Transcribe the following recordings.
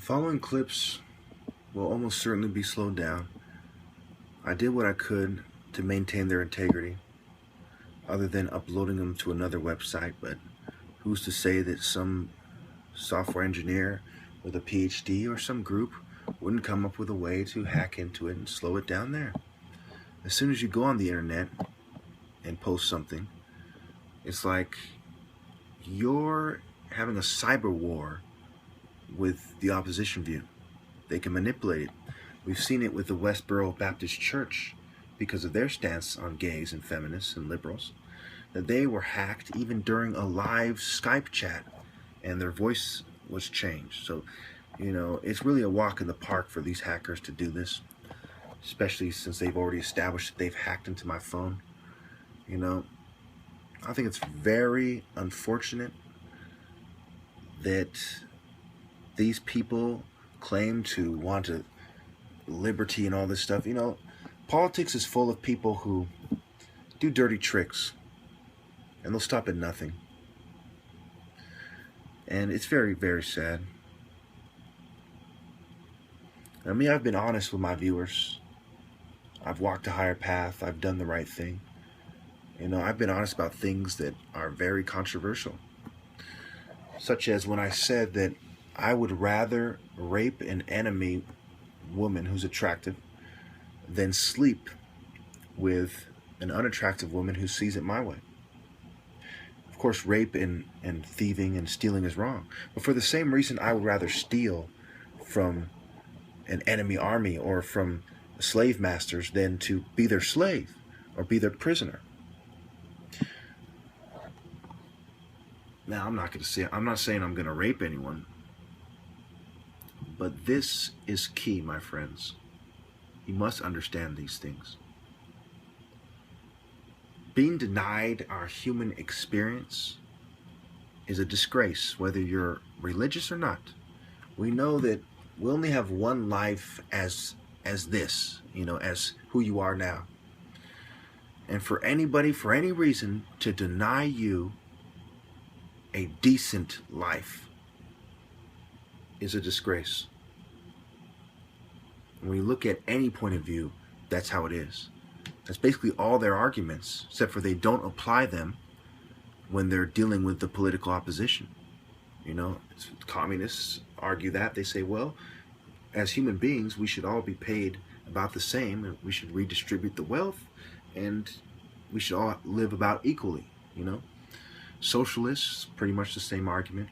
Following clips will almost certainly be slowed down. I did what I could to maintain their integrity, other than uploading them to another website, but who's to say that some software engineer with a PhD or some group wouldn't come up with a way to hack into it and slow it down there. As soon as you go on the internet and post something, it's like you're having a cyber war with the opposition view. They can manipulate it. We've seen it with the Westboro Baptist Church because of their stance on gays and feminists and liberals, that they were hacked even during a live Skype chat and their voice was changed. So, it's really a walk in the park for these hackers to do this, especially since they've already established that they've hacked into my phone. I think it's very unfortunate that these people claim to want liberty and all this stuff. Politics is full of people who do dirty tricks, and they'll stop at nothing. And it's very, very sad. I've been honest with my viewers. I've walked a higher path. I've done the right thing. I've been honest about things that are very controversial, such as when I said that I would rather rape an enemy woman who's attractive than sleep with an unattractive woman who sees it my way. Of course, rape and thieving and stealing is wrong. But for the same reason, I would rather steal from an enemy army or from slave masters than to be their slave or be their prisoner. Now, I'm not saying I'm going to rape anyone. But this is key, my friends. You must understand these things. Being denied our human experience is a disgrace, whether you're religious or not. We know that we only have one life as this, as who you are now. And for anybody, for any reason, to deny you a decent life is a disgrace. When you look at any point of view, that's how it is. That's basically all their arguments, except for they don't apply them when they're dealing with the political opposition. Communists argue that. They say, well, as human beings, we should all be paid about the same, and we should redistribute the wealth, and we should all live about equally, Socialists, pretty much the same argument.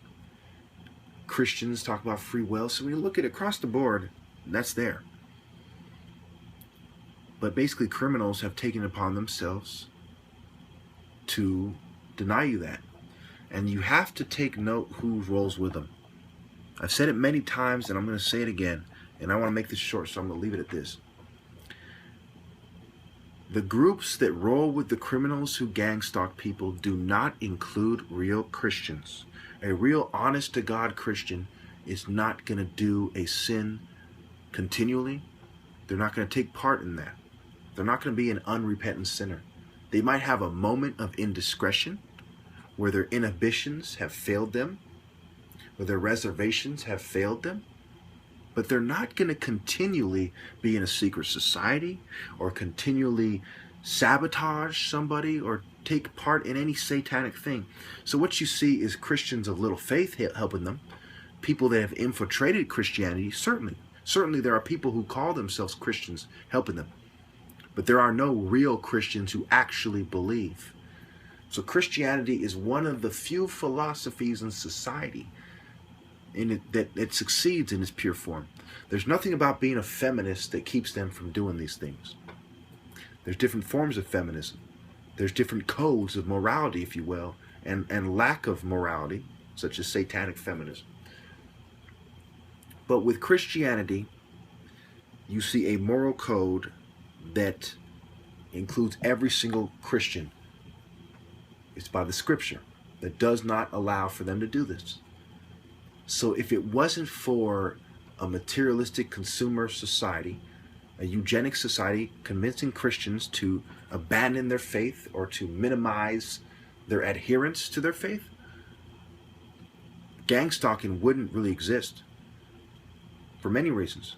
Christians talk about free will. So when you look at it across the board, that's there. But basically, criminals have taken it upon themselves to deny you that. And you have to take note who rolls with them. I've said it many times, and I'm going to say it again. And I want to make this short, so I'm going to leave it at this. The groups that roll with the criminals who gang stalk people do not include real Christians. A real honest-to-God Christian is not going to do a sin continually. They're not going to take part in that. They're not going to be an unrepentant sinner. They might have a moment of indiscretion where their inhibitions have failed them, where their reservations have failed them, but they're not going to continually be in a secret society or continually sabotage somebody or take part in any satanic thing. So what you see is Christians of little faith helping them, people that have infiltrated Christianity. Certainly there are people who call themselves Christians helping them, but there are no real Christians who actually believe. So Christianity is one of the few philosophies in society that it succeeds in its pure form. There's nothing about being a feminist that keeps them from doing these things. There's different forms of feminism. There's different codes of morality, if you will, and lack of morality, such as satanic feminism. But with Christianity, you see a moral code that includes every single Christian. It's by the scripture that does not allow for them to do this. So if it wasn't for a materialistic consumer society, a eugenic society convincing Christians to abandon their faith or to minimize their adherence to their faith, gang stalking wouldn't really exist. for many reasons.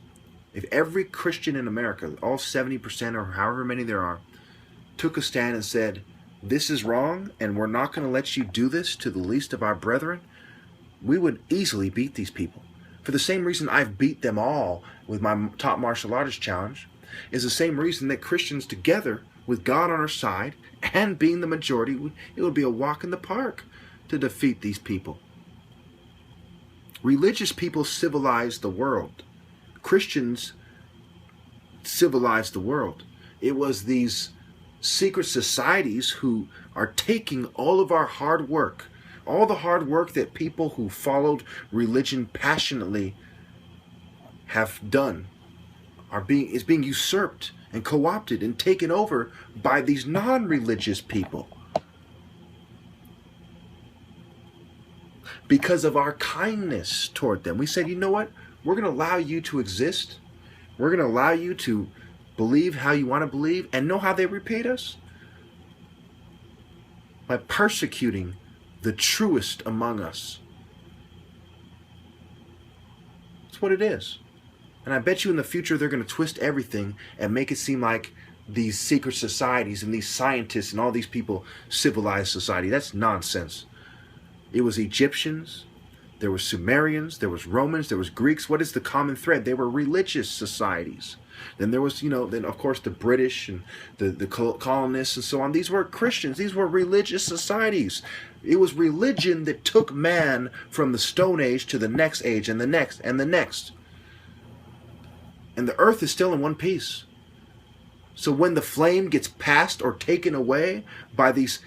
If every Christian in America, all 70% or however many there are, took a stand and said, this is wrong and we're not going to let you do this to the least of our brethren, we would easily beat these people. For the same reason I've beat them all with my top martial artist challenge, is the same reason that Christians together, with God on our side and being the majority, it would be a walk in the park to defeat these people. Religious people civilize the world. Christians civilize the world. It was these secret societies who are taking all of our hard work, all the hard work that people who followed religion passionately have done, is being usurped and co-opted and taken over by these non-religious people. Because of our kindness toward them, we said, you know what? We're going to allow you to exist. We're going to allow you to believe how you want to believe, and know how they repaid us? By persecuting the truest among us. That's what it is. And I bet you in the future they're going to twist everything and make it seem like these secret societies and these scientists and all these people civilized society. That's nonsense. It was Egyptians, there were Sumerians, there was Romans, there was Greeks. What is the common thread? They were religious societies. Then there was, then of course the British and the colonists and so on. These were Christians. These were religious societies. It was religion that took man from the Stone Age to the next age and the next and the next. And the earth is still in one piece. So when the flame gets passed or taken away by these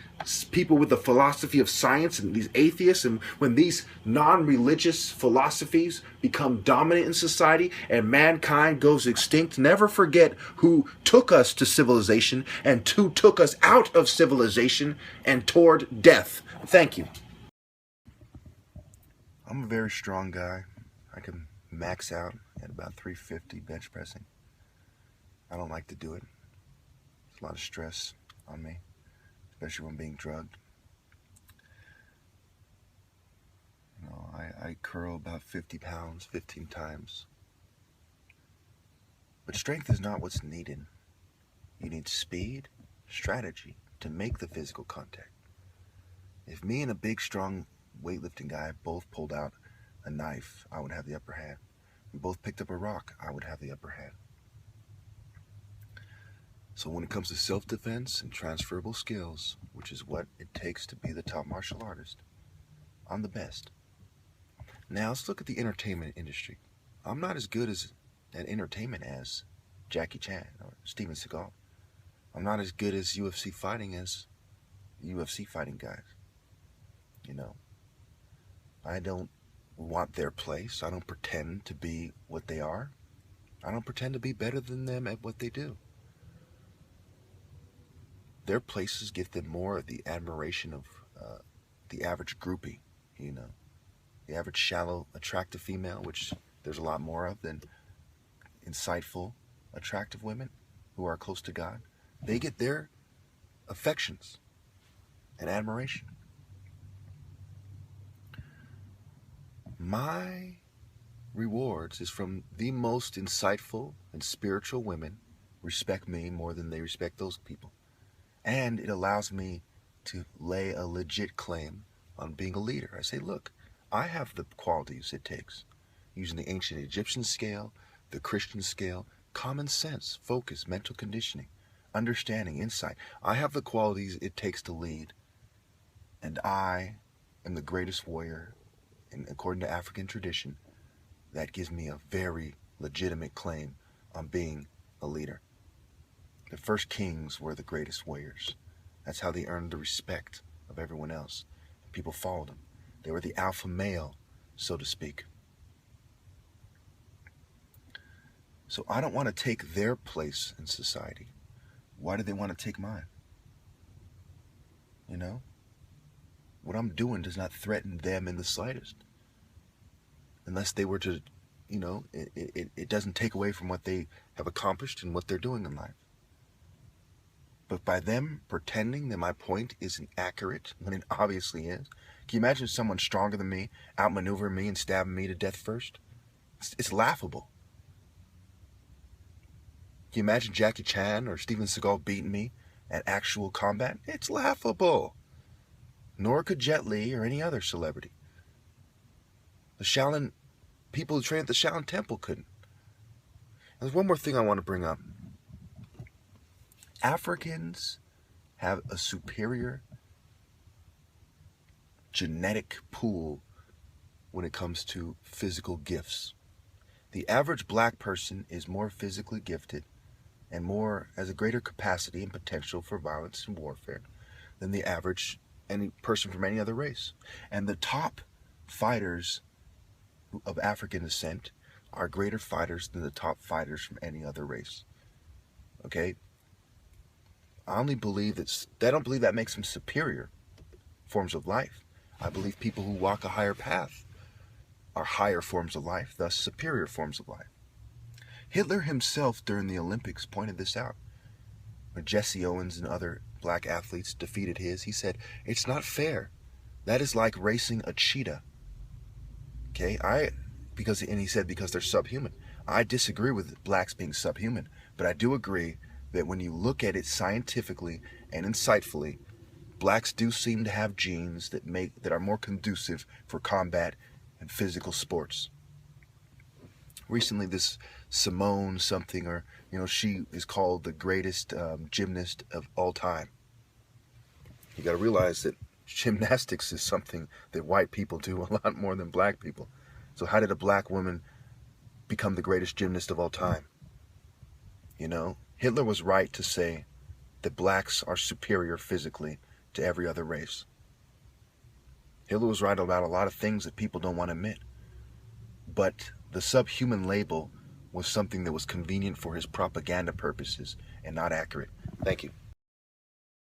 people with the philosophy of science and these atheists, and when these non-religious philosophies become dominant in society and mankind goes extinct, never forget who took us to civilization and who took us out of civilization and toward death. Thank you. I'm a very strong guy. I can max out at about 350 bench pressing. I don't like to do it. It's a lot of stress on me, especially when being drugged. I curl about 50 pounds 15 times. But strength is not what's needed. You need speed, strategy to make the physical contact. If me and a big, strong weightlifting guy both pulled out a knife, I would have the upper hand. We both picked up a rock, I would have the upper hand. So when it comes to self-defense and transferable skills, which is what it takes to be the top martial artist, I'm the best. Now let's look at the entertainment industry. I'm not as good at entertainment as Jackie Chan or Steven Seagal. I'm not as good as UFC fighting as UFC fighting guys. I don't want their place. I don't pretend to be what they are. I don't pretend to be better than them at what they do. Their places give them more of the admiration of the average groupie, the average shallow, attractive female, which there's a lot more of than insightful, attractive women who are close to God. They get their affections and admiration. My rewards is from the most insightful and spiritual women respect me more than they respect those people. And it allows me to lay a legit claim on being a leader. I say, look, I have the qualities it takes. Using the ancient Egyptian scale, the Christian scale, common sense, focus, mental conditioning, understanding, insight. I have the qualities it takes to lead. And I am the greatest warrior, and according to African tradition, that gives me a very legitimate claim on being a leader. The first kings were the greatest warriors. That's how they earned the respect of everyone else. People followed them. They were the alpha male, so to speak. So I don't want to take their place in society. Why do they want to take mine? What I'm doing does not threaten them in the slightest. Unless they were to, it doesn't take away from what they have accomplished and what they're doing in life. But by them pretending that my point isn't accurate when it obviously is, can you imagine someone stronger than me outmaneuvering me and stabbing me to death first? It's laughable. Can you imagine Jackie Chan or Steven Seagal beating me at actual combat? It's laughable. Nor could Jet Li or any other celebrity. The Shaolin people who trained at the Shaolin Temple couldn't. And there's one more thing I want to bring up. Africans have a superior genetic pool when it comes to physical gifts. The average black person is more physically gifted and has a greater capacity and potential for violence and warfare than the average any person from any other race. And the top fighters of African descent are greater fighters than the top fighters from any other race. Okay? I don't believe that makes them superior forms of life. I believe people who walk a higher path are higher forms of life, thus superior forms of life. Hitler himself during the Olympics pointed this out. When Jesse Owens and other black athletes defeated he said, "It's not fair. That is like racing a cheetah." Okay, because they're subhuman. I disagree with blacks being subhuman, but I do agree that when you look at it scientifically and insightfully, blacks do seem to have genes that are more conducive for combat and physical sports. Recently, this Simone something, she is called the greatest gymnast of all time. You got to realize that gymnastics is something that white people do a lot more than black people. So how did a black woman become the greatest gymnast of all time? Hitler was right to say that blacks are superior physically to every other race. Hitler was right about a lot of things that people don't want to admit. But the subhuman label was something that was convenient for his propaganda purposes and not accurate. Thank you.